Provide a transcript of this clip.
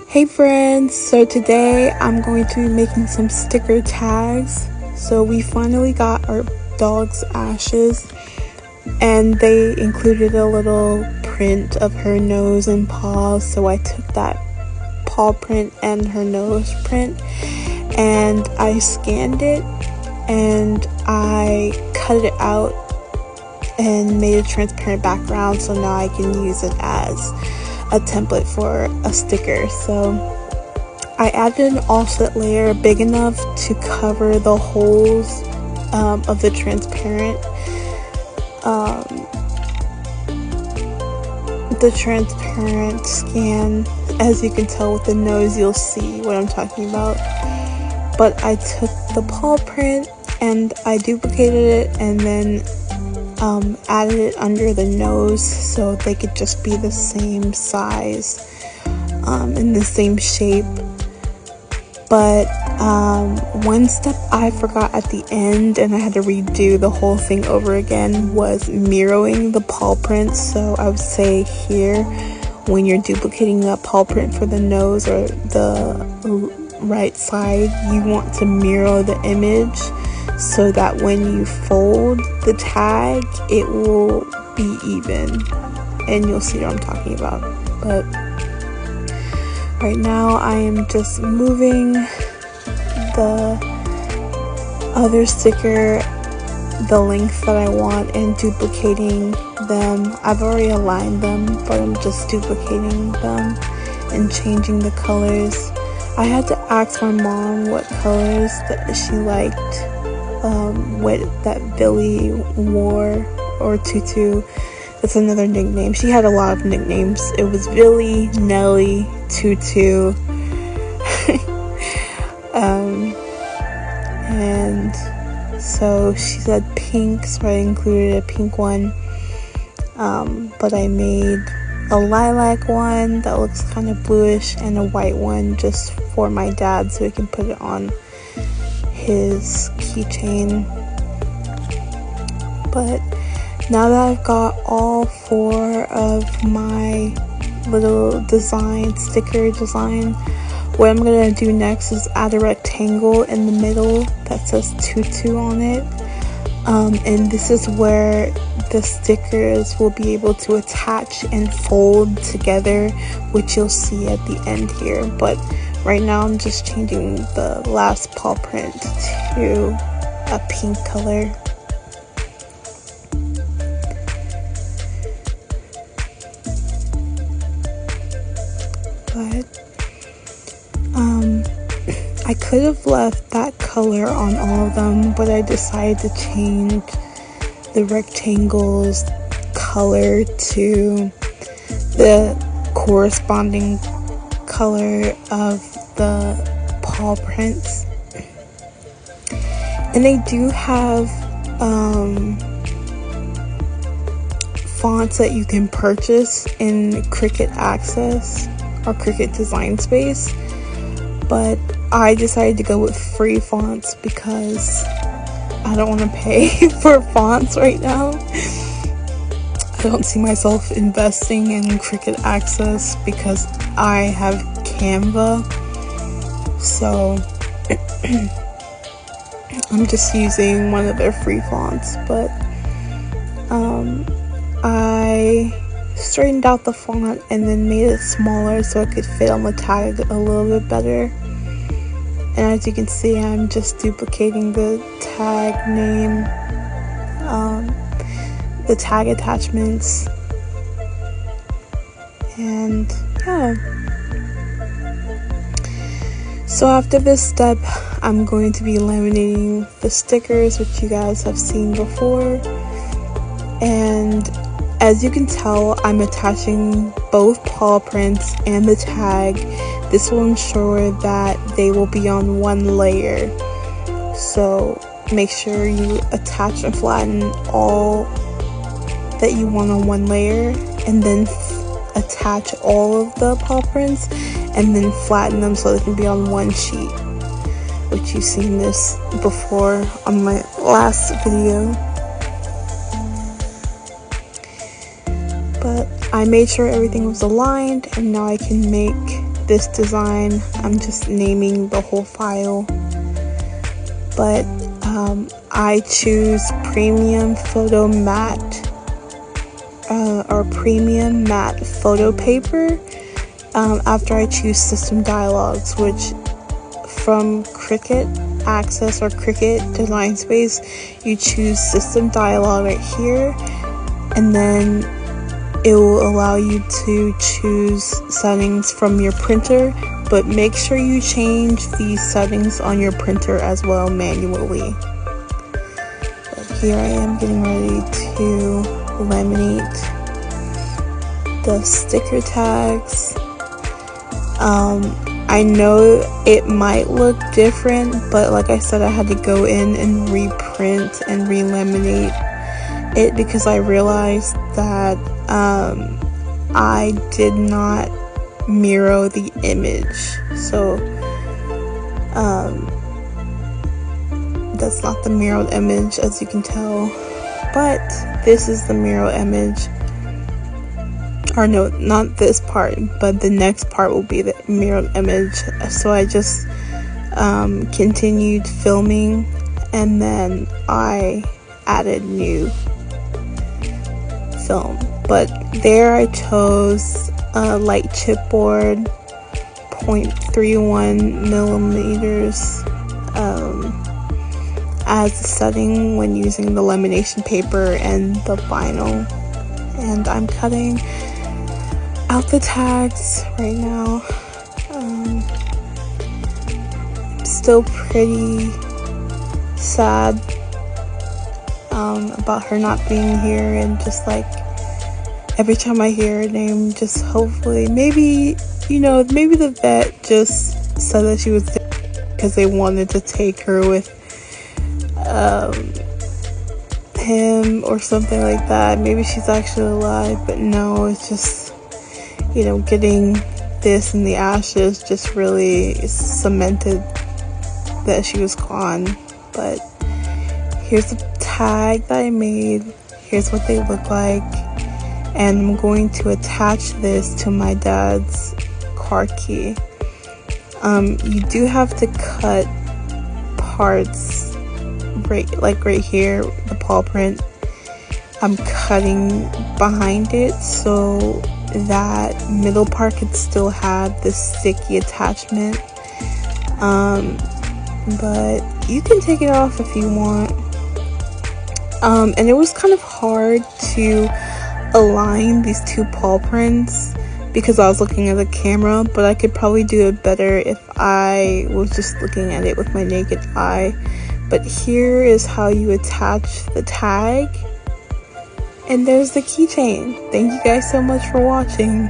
Hey friends, so today I'm going to be making some sticker tags. So we finally got our dog's ashes and they included a little print of her nose and paws, so I took that paw print and her nose print and I scanned it and I cut it out and made a transparent background, so now I can use it as a template for a sticker. So I added an offset layer big enough to cover the holes of the transparent scan. As you can tell with the nose, you'll see what I'm talking about. But I took the paw print and I duplicated it and then added it under the nose so they could just be the same size and the same shape. But one step I forgot at the end and I had to redo the whole thing over again was mirroring the paw print. So I would say here, when you're duplicating that paw print for the nose or the right side, you want to mirror the image so that when you fold the tag, it will be even, and you'll see what I'm talking about. But right now I am just moving the other sticker the length that I want and duplicating them. I've already aligned them, but I'm just duplicating them and changing the colors. I had to ask my mom what colors that she liked, what that Billy wore, or Tutu. That's another nickname. She had a lot of nicknames. It was Billy, Nelly, Tutu, and so she said pink, so I included a pink one. But I made a lilac one that looks kind of bluish and a white one just for my dad so he can put it on his keychain. But now that I've got all 4 of my little sticker design, what I'm gonna do next is add a rectangle in the middle that says Tutu on it, and this is where the stickers will be able to attach and fold together, which you'll see at the end here. But right now I'm just changing the last paw print to a pink color. But I could have left that color on all of them, but I decided to change the rectangle's color to the corresponding color of the paw prints. And they do have fonts that you can purchase in Cricut Access or Cricut Design Space, but I decided to go with free fonts because I don't want to pay for fonts right now. I don't see myself investing in Cricut Access because I have Canva, so I'm just using one of their free fonts. But I straightened out the font and then made it smaller so it could fit on the tag a little bit better. And as you can see, I'm just duplicating the tag name, the tag attachments, and yeah. So after this step, I'm going to be laminating the stickers, which you guys have seen before. And as you can tell, I'm attaching both paw prints and the tag. This will ensure that they will be on one layer. So make sure you attach and flatten all that you want on one layer, and then attach all of the paw prints and then flatten them so they can be on one sheet, which you've seen this before on my last video. But I made sure everything was aligned, and now I can make this design. I'm just naming the whole file. But I choose premium photo matte or premium matte photo paper after I choose system dialogues, which from Cricut Access or Cricut Design Space, you choose system dialogue right here, and then it will allow you to choose settings from your printer, but make sure you change these settings on your printer as well manually. But here I am getting ready to laminate the sticker tags. I know it might look different, but like I said, I had to go in and reprint and relaminate it because I realized that I did not mirror the image. So that's not the mirrored image, as you can tell, but this is the mirror image. Or no, not this part, but the next part will be the mirrored image. So I just continued filming, and then I added new film. But there I chose a light chipboard, 0.31 millimeters as the setting when using the lamination paper and the vinyl. And I'm cutting out the tags right now. Still pretty sad about her not being here, and just like every time I hear her name, just hopefully, maybe, you know, maybe the vet just said that she was there because they wanted to take her with him or something like that. Maybe she's actually alive, but no, it's just, you know, getting this in the ashes just really cemented that she was gone. But here's the tag that I made. Here's what they look like. And I'm going to attach this to my dad's car key. You do have to cut parts right here, the paw print. I'm cutting behind it so that middle part could still have the sticky attachment, but you can take it off if you want. And it was kind of hard to align these two paw prints because I was looking at the camera, but I could probably do it better if I was just looking at it with my naked eye. But here is how you attach the tag. And there's the keychain. Thank you guys so much for watching.